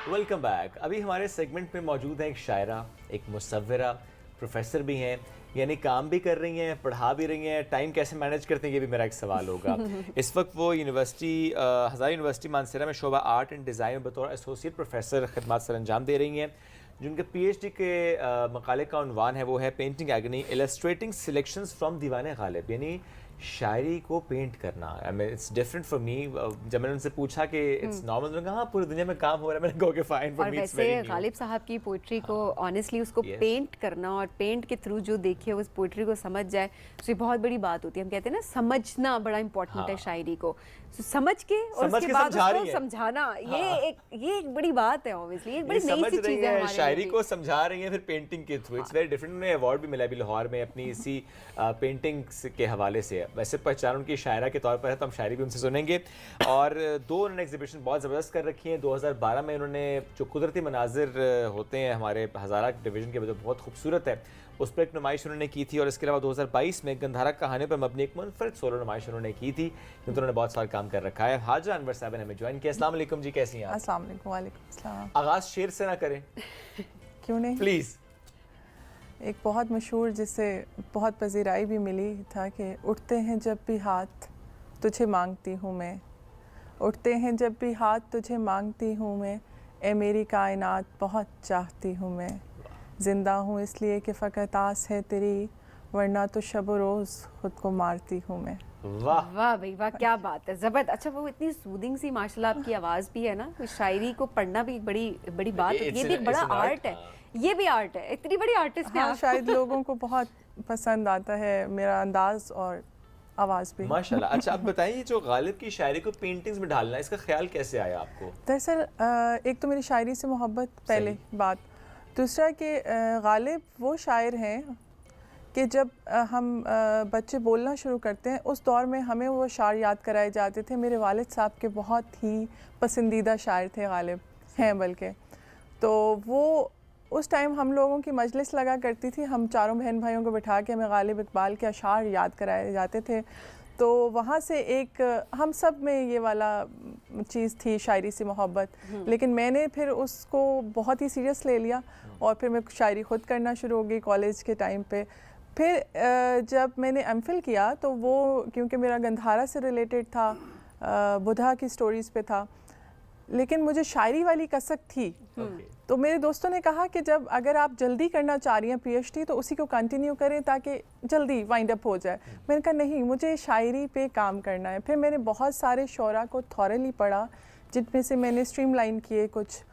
Welcome back. ابھی ہمارے segment میں موجود ہیں ایک شاعرہ، ایک مصورہ، پروفیسر بھی ہیں، یعنی کام بھی کر رہی ہیں، پڑھا بھی رہی ہیں. ٹائم کیسے مینیج کرتے ہیں یہ بھی میرا ایک سوال ہوگا. اس وقت وہ ہزارہ یونیورسٹی مانسہرہ میں شعبہ آرٹ اینڈ ڈیزائن میں بطور ایسوسیٹ پروفیسر خدمات سر انجام دے رہی ہیں. جن کے پی ایچ ڈی کے مقالے کا عنوان ہے وہ ہے painting agony illustrating selections from Diwan Ghalib, یعنی شاعری کو پینٹ کرنا. It's different for me. جب میں نے ان سے پوچھا کہ اٹس نارمل، انہوں نے کہا پوری دنیا میں کام ہو رہا ہے. میں نے کہا کہ fine for me it's very new. اور ویسے غالب صاحب کی پوئٹری کو آنیسٹلی اس کو پینٹ کرنا اور پینٹ کے تھرو جو دیکھے اس پوئٹری کو سمجھ جائے تو یہ بہت بڑی بات ہوتی ہے. ہم کہتے ہیں نا سمجھنا بڑا امپورٹنٹ ہے شاعری کو، سمجھ کے اور اس کے بعد اس کو سمجھانا، یہ ایک بڑی بات ہے. اوبویسلی ایک بڑی نئی سی چیز ہے ہمارے لیے. شاعری کو سمجھا رہی ہیں پھر پینٹنگ کے تھرو. It's very different. انہیں ایوارڈ بھی ملا ابھی لاہور میں اپنی اسی پینٹنگ کے حوالے سے. ویسے پہچان ان کی شاعرہ کے طور پر ہے تو ہم شاعری بھی ان سے سنیں گے. اور دو انہوں نے ایگزیبیشن بہت زبردست کر رکھی ہیں. 2012 میں انہوں نے جو قدرتی مناظر ہوتے ہیں ہمارے ہزارہ ڈویژن کے، جو بہت خوبصورت ہے، اس پر ایک نمائش انہوں نے کی تھی. اور اس کے علاوہ 2022 میں گندھارا کہانی پر مبنی ایک منفرد سولو نمائش انہوں نے کی تھی. انہوں نے بہت سارا کام کر رکھا ہے. حاجرہ انور صاحب نے ہمیں جوائن کیا. السلام علیکم جی، کیسی ہیں آپ؟ السلام علیکم. وعلیکم السلام. آغاز شعر سے نہ کریں کیوں نہیں؟ پلیز. ایک بہت مشہور جس سے بہت پذیرائی بھی ملی تھا کہ اٹھتے ہیں جب بھی ہاتھ تجھے مانگتی ہوں میں، اٹھتے ہیں جب بھی ہاتھ تجھے مانگتی ہوں میں، اے میری کائنات بہت چاہتی ہوں میں، زندہ ہوں اس لیے کہ فقط آس ہے تیری، ورنہ تو شب و روز خود کو مارتی ہوں میں. واہ واہ بھائی واہ، کیا بات ہے، زبردست. اچھا وہ اتنی سودنگ سی ماشاءاللہ آپ کی آواز بھی ہے نا. شاعری کو پڑھنا بھی ایک بڑی بات ہوتی ہے. یہ بھی ایک بڑا آرٹ ہے. یہ بھی آرٹ ہے. اتنی بڑی آرٹسٹ ہے آپ. شاید لوگوں کو بہت پسند آتا ہے میرا انداز اور آواز بھی. ماشاءاللہ. اچھا اب بتائیے جو غالب کی شاعری کو پینٹنگز میں ڈالنا ہے، اس کا خیال کیسے آیا آپ کو؟ دراصل ایک تو میری شاعری سے محبت پہلے بات، دوسرا کہ غالب وہ شاعر ہیں کہ جب ہم بچے بولنا شروع کرتے ہیں اس دور میں ہمیں وہ اشعار یاد کرائے جاتے تھے. میرے والد صاحب کے بہت ہی پسندیدہ شاعر تھے غالب، ہیں بلکہ. تو وہ اس ٹائم ہم لوگوں کی مجلس لگا کرتی تھی، ہم چاروں بہن بھائیوں کو بٹھا کے ہمیں غالب اقبال کے اشعار یاد کرائے جاتے تھے. تو وہاں سے ایک ہم سب میں یہ والا چیز تھی، شاعری سے محبت. لیکن میں نے پھر اس کو بہت ہی سیریس لے لیا اور پھر میں شاعری خود کرنا شروع ہو گئی کالج کے ٹائم پہ. پھر جب میں نے ایم فل کیا تو وہ کیونکہ میرا گندھارا سے ریلیٹڈ تھا، بدھا کی سٹوریز پہ تھا، لیکن مجھے شاعری والی کسک تھی. تو میرے دوستوں نے کہا کہ جب اگر آپ جلدی کرنا چاہ رہی ہیں پی ایچ ڈی تو اسی کو کنٹینیو کریں تاکہ جلدی وائنڈ اپ ہو جائے. میں نے کہا نہیں، مجھے شاعری پہ کام کرنا ہے. پھر میں نے بہت سارے شعراء کو تھورلی پڑھا، جن میں سے میں نے اسٹریم لائن کیے کچھ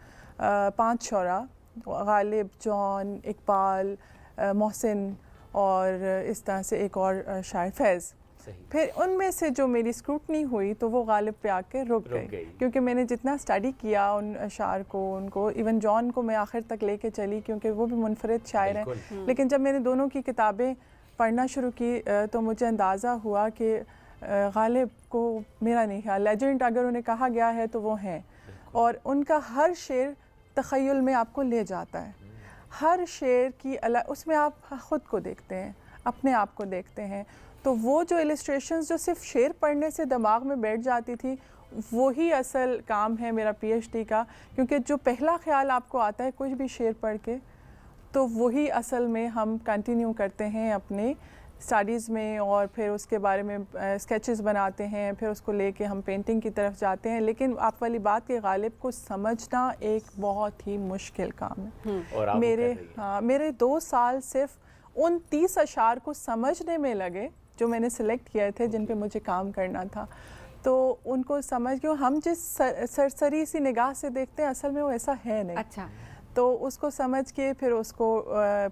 5 شعراء، غالب، جان، اقبال، محسن اور اس طرح سے ایک اور شاعر فیض. پھر ان میں سے جو میری اسکروٹنی ہوئی تو وہ غالب پہ آ کے رک گئی، کیونکہ میں نے جتنا اسٹڈی کیا ان اشعار کو، ان کو ایون جان کو میں آخر تک لے کے چلی کیونکہ وہ بھی منفرد شاعر ہیں. لیکن جب میں نے دونوں کی کتابیں پڑھنا شروع کی تو مجھے اندازہ ہوا کہ غالب کو میرا نہیں خیال لیجنڈ اگر انہیں کہا گیا ہے تو وہ ہیں. اور ان کا ہر شعر تخیل میں آپ کو لے جاتا ہے. ہر شعر کی اس میں آپ خود کو دیکھتے ہیں، اپنے آپ کو دیکھتے ہیں. تو وہ جو السٹریشنز جو صرف شعر پڑھنے سے دماغ میں بیٹھ جاتی تھی، وہی اصل کام ہے میرا پی ایچ ڈی کا. کیونکہ جو پہلا خیال آپ کو آتا ہے کچھ بھی شعر پڑھ کے، تو وہی اصل میں ہم کنٹینیو کرتے ہیں اپنے اسٹڈیز میں، اور پھر اس کے بارے میں اسکیچز بناتے ہیں، پھر اس کو لے کے ہم پینٹنگ کی طرف جاتے ہیں. لیکن آپ والی بات کہ غالب کو سمجھنا ایک بہت ہی مشکل کام ہے. میرے 2 سال صرف ان 30 اشعار کو سمجھنے میں لگے جو میں نے سلیکٹ کیے تھے، جن پہ مجھے کام کرنا تھا. تو ان کو سمجھ کے ہم جس سرسری سی نگاہ سے دیکھتے ہیں اصل میں وہ ایسا ہے نہیں. اچھا. تو اس کو سمجھ کے پھر اس کو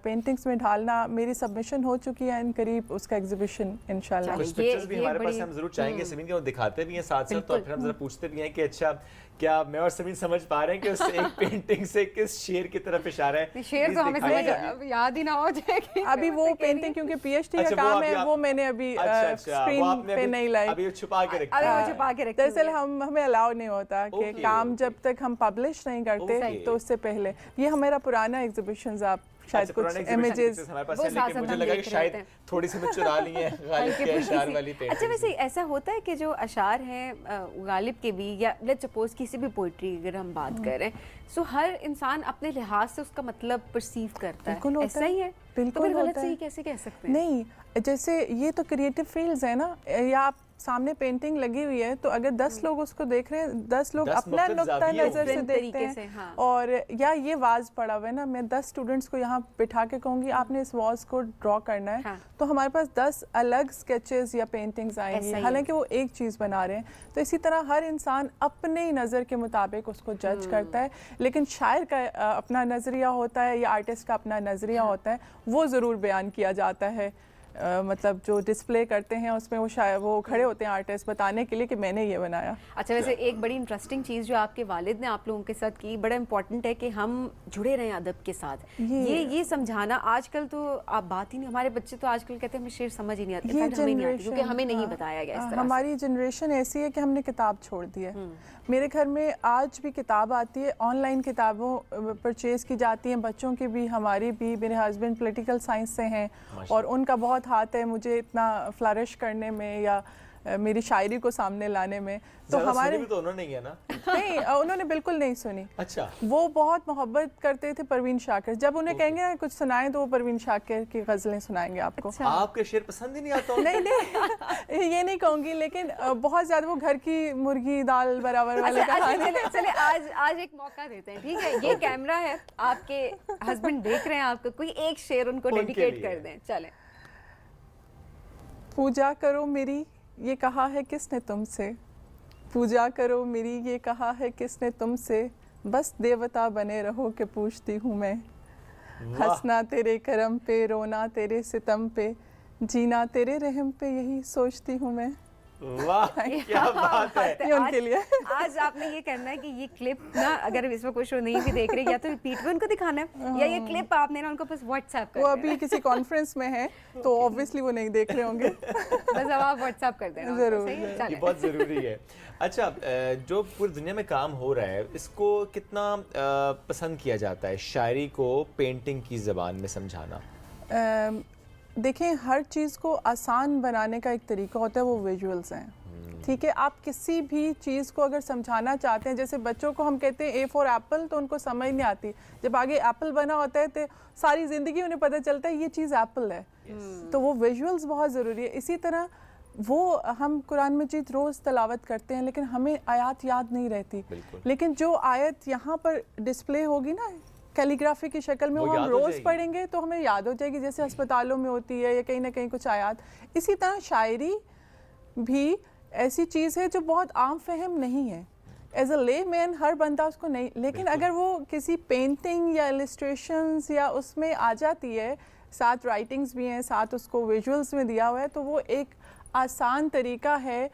پینٹنگز میں ڈھالنا. میری سبمیشن ہو چکی ہے ان قریب، اس کا ایگزیبیشن انشاءاللہ. کچھ پکچرز بھی ہمارے پاس ہم ضرور چاہیں گے سمین کے، وہ دکھاتے بھی ہیں ساتھ ساتھ، اور پھر ہم ذرا پوچھتے بھی ہیں کہ اچھا کیا میں اور سمین سمجھ پا رہے ہیں کہ اس ایک پینٹنگ سے کس شعر کی طرف اشارہ ہے. شعر تو ہمیں یاد ہی نہ ہو جائے. ابھی وہ پینٹنگ کیونکہ پی ایچ ڈی کا کام ہے، وہ میں نے ابھی اسکرین پہ نہیں لائی، ابھی چھپا کے رکھا. دراصل ہمیں الاؤ نہیں ہوتا کہ کام جب تک ہم پبلش نہیں کرتے تو اس سے پہلے. یہ ہمارا پرانا ایگزیبیشنز آپ शायद कुछ images हमारे पास वो है, लेकिन साथ-साथ मुझे हम लगा कि देख रहे शायद होते हैं। थोड़ी सी मैं चुरा ली है गालिब के अशार वाली पेंटिंग। अच्छा वैसे ऐसा होता है कि जो अशार हैं गालिब के भी, या लेट्स सपोज किसी भी पोइट्री अगर हम बात कर रहे हैं, सो हर इंसान अपने लिहाज से उसका मतलब परसीव करता बिल्कुल है, होता ऐसा ही है? तो बिल्कुल फिर गलत होता है। सही कैसे कह सकते हैं? नहीं, जैसे ये तो क्रिएटिव फील्ड्स है ना, या आप सामने पेंटिंग लगी हुई है तो अगर 10 लोग उसको देख रहे हैं, 10 लोग 10 अपना मुख्तलिफ नुक्ता ज़ाविये नज़र से होंगे। देखते तरीके से, हैं। हाँ। और या ये वाज पड़ा हुआ है ना, मैं 10 स्टूडेंट्स को यहाँ बिठा के कहूँगी आपने इस वाज को ड्रॉ करना है, हाँ। तो हमारे पास 10 अलग स्केचेस या पेंटिंग्स आएंगी, ऐसा ही हालांकि वो एक चीज़ बना रहे हैं। तो इसी तरह हर इंसान अपने ही नज़र के मुताबिक उसको जज करता है, लेकिन शायर का अपना नज़रिया होता है या आर्टिस्ट का अपना नज़रिया होता है, वो ज़रूर बयान किया जाता है। मतलब जो डिस्प्ले करते हैं उसमें वो खड़े होते हैं आर्टिस्ट बताने के लिए कि मैंने ये बनाया। अच्छा वैसे एक बड़ी इंटरेस्टिंग चीज़ जो आपके वालिद ने आप लोगों के साथ की, बड़ा इंपॉर्टेंट है कि हम जुड़े रहें अदब के साथ। ये समझाना, आजकल तो आप बात ही नहीं, हमारे बच्चे तो आजकल कहते हैं हमें शेर समझ ही नहीं आती, ये हमें नहीं आती क्योंकि हमें नहीं हाँ, बताया गया इस तरह हमारी जनरेशन ऐसी है कि हमने किताब छोड़ दी है। मेरे घर में आज भी किताब आती है, ऑनलाइन किताबों परचेज़ की जाती हैं, बच्चों की भी हमारी भी। मेरे हस्बैंड पॉलिटिकल साइंस से हैं और उनका बहुत हाथ है मुझे इतना फ्लरिश करने में या मेरी शायरी को सामने लाने में। तो हमारे भी तो उन्होंने ही है ना? नहीं, उन्होंने बिल्कुल नहीं सुनी। अच्छा, वो बहुत मोहब्बत करते थे परवीन शाकिर, जब उन्हें कहेंगे ना कुछ सुनाएं तो वो परवीन शाकिर की गज़लें सुनाएंगे आपको। अच्छा। आपके शेर पसंद ही नहीं आता? नहीं नहीं ये नहीं कहूँगी, लेकिन बहुत ज़्यादा वो घर की मुर्गी दाल बराबर वाले कहानी। चले आज एक मौका देते हैं, ठीक है? ये कैमरा है, आपके हस्बैंड देख रहे हैं आपको, कोई एक शेर उनको डेडिकेट कर दें। चलें। पूजा करो मेरी ये कहा है किसने तुमसे, पूजा करो मेरी ये कहा है किसने तुमसे, बस देवता बने रहो कि पूछती हूँ मैं। हंसना तेरे करम पे, रोना तेरे सितम पे, जीना तेरे रहम पे, यही सोचती हूँ मैं। वाह क्या बात है। ये उनके लिए। आज आपने ये करना है कि ये क्लिप ना, अगर इसमें कोई शो नहीं भी देख रहे, या तो रिपीट में उनको दिखाना है, या ये क्लिप आपने ना उनको बस व्हाट्सएप कर वो अभी किसी कॉन्फ्रेंस में है तो ऑब्वियसली वो नहीं देख रहे होंगे। बस अब आप व्हाट्सएप कर देना उनको, जरूर, सही है? ये चलें। बहुत ज़रूरी है। अच्छा, जो पूरी दुनिया में काम हो रहा है, इसको कितना पसंद किया जाता है शायरी को पेंटिंग की ज़बान में समझाना? देखें, हर चीज़ को आसान बनाने का एक तरीका होता है, वो विजुअल्स हैं। ठीक है, आप किसी भी चीज़ को अगर समझाना चाहते हैं, जैसे बच्चों को हम कहते हैं ए फॉर एप्पल, तो उनको समझ नहीं आती। जब आगे एप्पल बना होता है तो सारी ज़िंदगी उन्हें पता चलता है ये चीज़ एप्पल है। तो वो विजुअल्स बहुत ज़रूरी है। इसी तरह वो हम कुरान मजीद रोज़ तलावत करते हैं, लेकिन हमें आयत याद नहीं रहती। लेकिन जो आयत यहाँ पर डिस्प्ले होगी ना कैलीग्राफी की शक्ल में, वो हम रोज़ पढ़ेंगे तो हमें याद हो जाएगी, जैसे अस्पतालों में होती है या कहीं ना कहीं कुछ आयत। इसी तरह शायरी भी ऐसी चीज़ है जो बहुत आम फहम नहीं है। एज अ ले मैन हर बंदा उसको नहीं, लेकिन अगर वो किसी पेंटिंग या इलस्ट्रेशंस या उसमें आ जाती है, साथ राइटिंग्स भी हैं, साथ उसको विजुअल्स में दिया हुआ है, तो वो एक आसान तरीका है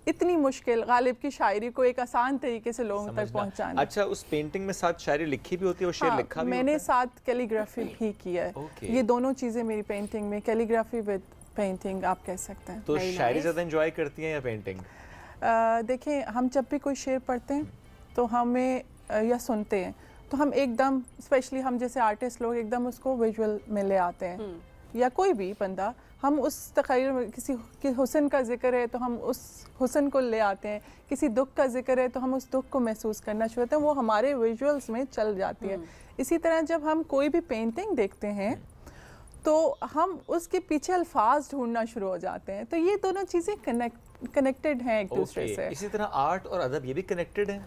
इतनी मुश्किल गालिब की शायरी को एक आसान तरीके से लोगों तक पहुंचाना। अच्छा, उस पेंटिंग में साथ शायरी लिखी भी होती है और शेर लिखा भी मैंने होता है? साथ कैलीग्राफी भी की है। ये दोनों चीज़ें मेरी पेंटिंग में, कैलीग्राफी विद पेंटिंग आप कह सकते हैं। तो शायरी ज़्यादा एंजॉय करती हैं या पेंटिंग? देखें, हम जब भी कोई शेर पढ़ते हैं तो हमें या सुनते हैं तो हम एकदम, स्पेशली हम जैसे आर्टिस्ट लोग, एकदम उसको विजुअल में ले आते हैं। या कोई भी बंदा, हम उस तख़य्युल में, किसी के हुस्न का जिक्र है तो हम उस हुस्न को ले आते हैं, किसी दुख का जिक्र है तो हम उस दुख को महसूस करना शुरू करते हैं, वो हमारे विजुअल्स में चल जाती है। इसी तरह जब हम कोई भी पेंटिंग देखते हैं तो हम उसके पीछे अल्फाज ढूंढना शुरू हो जाते हैं। तो ये दोनों चीज़ें कनेक्टेड हैं एक दूसरे से। इसी तरह आर्ट और अदब ये भी कनेक्टेड हैं?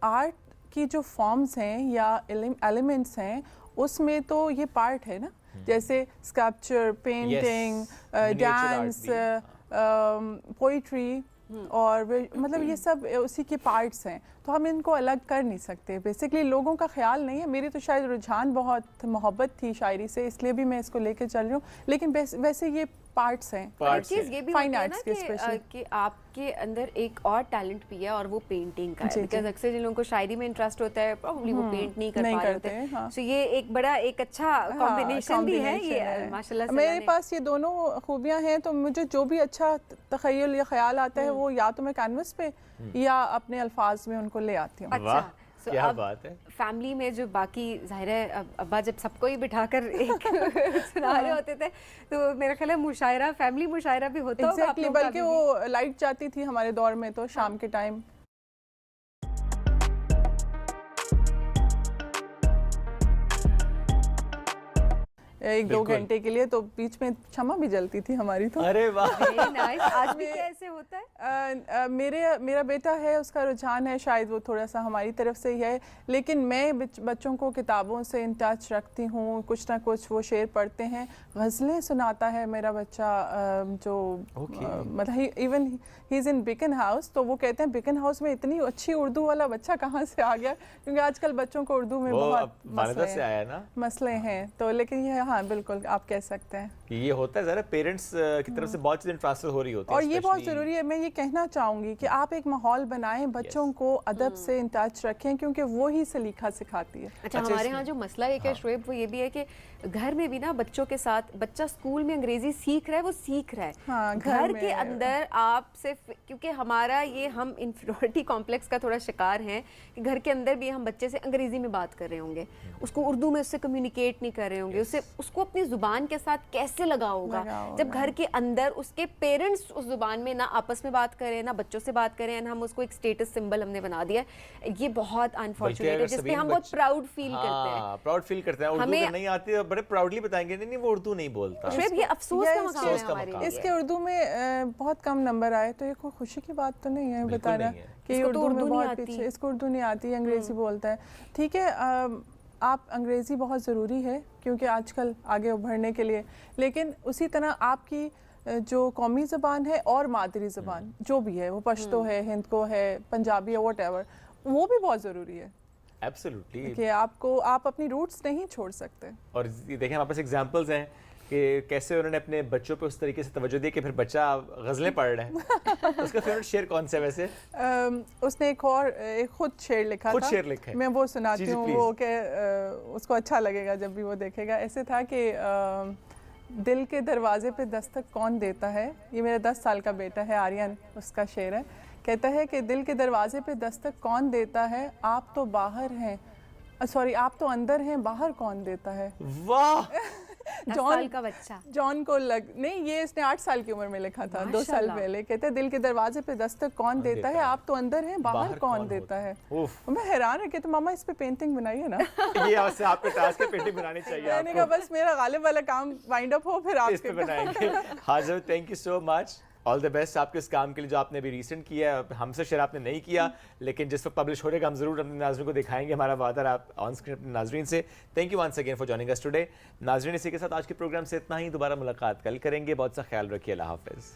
आर्ट की जो फॉर्म्स हैं या एलिमेंट्स हैं उसमें तो ये पार्ट है ना, जैसे स्कल्पचर, पेंटिंग, डांस, पोइट्री, और मतलब ये सब उसी के पार्ट्स हैं, तो हम इनको अलग कर नहीं सकते। बेसिकली लोगों का ख्याल नहीं है, मेरी तो शायद रुझान बहुत मोहब्बत थी शायरी से, इसलिए भी मैं इसको लेकर चल रही हूँ, लेकिन वैसे ये पार्ट्स हैं। एक चीज़ ये भी फाइन होती है आर्ट्स ना कि आपके अंदर एक और टैलेंट भी है और वो पेंटिंग का है, बिकॉज़ अक्सर जिन लोगों को शायरी में इंटरेस्ट होता है प्रॉब्ली वो पेंट नहीं कर पा रहे होते हैं। हाँ। सो ये एक बड़ा एक अच्छा कॉम्बिनेशन भी है ये, माशाल्लाह से। मेरे पास ये दोनों खूबियां हैं, तो मुझे जो भी अच्छा तख़य्युल या ख्याल आता है वो या तो मैं कैनवस पे या अपने अल्फाज में उनको ले आती हूँ। अच्छा, क्या बात है। फैमिली में जो बाकी ज़ाहिर है अब्बा जब सबको ही बिठा कर एक सुना रहे होते थे तो मेरा ख्याल है मुशायरा, फैमिली मुशायरा भी होता होगा आप एग्जैक्टली, लोगों का बल्कि अभी भी? वो लाइट जाती थी हमारे दौर में तो शाम के टाइम। एक दो बिल्कुल। घंटे के लिए तो बीच में क्षमा भी जलती थी हमारी तो। अरे वाह। Very nice. आज भी क्या ऐसे होता है? मेरा बेटा है, उसका रुझान है, शायद वो थोड़ा सा हमारी तरफ से ही है, लेकिन मैं बच्चों को किताबों से इन टच रखती हूँ, कुछ ना कुछ वो शेर पढ़ते हैं, गज़लें सुनाता है मेरा बच्चा, जो मतलब even he is in Beaconhouse, तो वो कहते हैं बिकन हाउस में इतनी अच्छी उर्दू वाला बच्चा कहाँ से आ गया, क्योंकि आजकल बच्चों को उर्दू में बहुत से आया ना मसले हैं। तो लेकिन ये हाँ बिल्कुल आप कह सकते हैं कि ये होता है ज़रा पेरेंट्स की तरफ से बहुत चीज़ें ट्रांसफर हो रही होती हैं, और ये बहुत ज़रूरी है। मैं ये कहना चाहूँगी कि आप एक माहौल बनाएं, बच्चों को अदब से इन टच रखें, क्योंकि वो ही सलीका सिखाती है। अच्छा, हमारे यहाँ जो मसला एक है शोएब, वो ये भी है कि घर में भी ना बच्चों के साथ, बच्चा स्कूल में अंग्रेजी सीख रहा है, वो सीख रहा है, हाँ, घर के अंदर आप सिर्फ, क्योंकि हमारा ये हम इंफीरियरिटी कॉम्प्लेक्स का थोड़ा शिकार हैं कि घर के अंदर भी हम बच्चे से अंग्रेजी में बात कर रहे होंगे, उसको उर्दू में उससे कम्युनिकेट नहीं कर रहे होंगे, उससे उसको अपनी जुबान के साथ कैसे लगा होगा जब घर के अंदर उसके पेरेंट्स उस जुबान में ना आपस में बात करें, ना बच्चों से बात करें, हम उसको एक स्टेटस सिंबल हमने बना दिया। ये बहुत अनफॉर्चुनेट है, जिसपे हम बहुत प्राउड फील करते हैं। प्राउड फील करते हैं, उर्दू नहीं आती है बड़े प्राउडली बताएंगे नहीं वो उर्दू नहीं बोलता। शोएब, ये अफसोस का मकाम है हमारे लिए। इसके उर्दू में बहुत कम नंबर आए तो ये कोई खुशी की बात तो नहीं है बताना कि उर्दू में बहुत पीछे, इसको उर्दू नहीं आती, अंग्रेजी बोलता है। ठीक है, आप अंग्रेज़ी बहुत ज़रूरी है क्योंकि आजकल आगे उभरने के लिए, लेकिन उसी तरह आपकी जो कौमी ज़बान है और मादरी ज़बान जो भी है, वो पश्तो है, हिंद को है, पंजाबी है, व्हाटएवर, वो भी बहुत ज़रूरी है। एब्सोल्युटली, कि आप अपनी रूट्स नहीं छोड़ सकते। और ये देखें हमारे पास एग्जांपल्स हैं कि कैसे उन्होंने अपने बच्चों पे उस तरीके से तवज्जो दी कि फिर बच्चा गज़लें पढ़ रहा है। उसका फेवरेट शेर कौन सा है वैसे? उसने एक खुद शेर लिखा था, शेर लिखा है, मैं वो सुनाती हूँ, वो के उसको अच्छा लगेगा जब भी वो देखेगा। ऐसे था कि दिल के दरवाजे पे दस्तक कौन देता है, ये मेरा 10 साल का बेटा है आर्यन, उसका शेर है। कहता है कि दिल के दरवाजे पे दस्तक कौन देता है, आप तो बाहर हैं, सॉरी आप तो अंदर हैं, बाहर कौन देता है। वाह। जॉन का बच्चा, जॉन को नहीं, ये इसने 8 साल की उम्र में लिखा था, 2 साल पहले। कहते हैं दिल के दरवाजे पे दस्तक कौन देता है, आप तो अंदर हैं, बाहर कौन देता है। मैं हैरान है कि तो मामा इस पे पेंटिंग बनाइए ना। ये आपको टास्क है, पेंटिंग बनानी चाहिए। मैंने कहा बस मेरा गालिब वाला काम वाइंड अप हो, फिर आप इस पे बनाएंगे। हाजिर, thank you so much, all the best आपके इस काम के लिए जो आपने अभी रिसेंट किया है। हमसे शेयर आपने नहीं किया, लेकिन जिस वक्त पब्लिश हो जाएगा हम ज़रूर अपने नाज़रीन को दिखाएंगे। हमारा वादा आप ऑन स्क्रीन अपने नाज़रीन से। Thank you once again for joining us today. नाज़रीन, इसी के साथ आज के प्रोग्राम से इतना ही, दोबारा मुलाकात कल करेंगे। बहुत सा ख्याल रखिए, अल्लाह हाफ़िज़।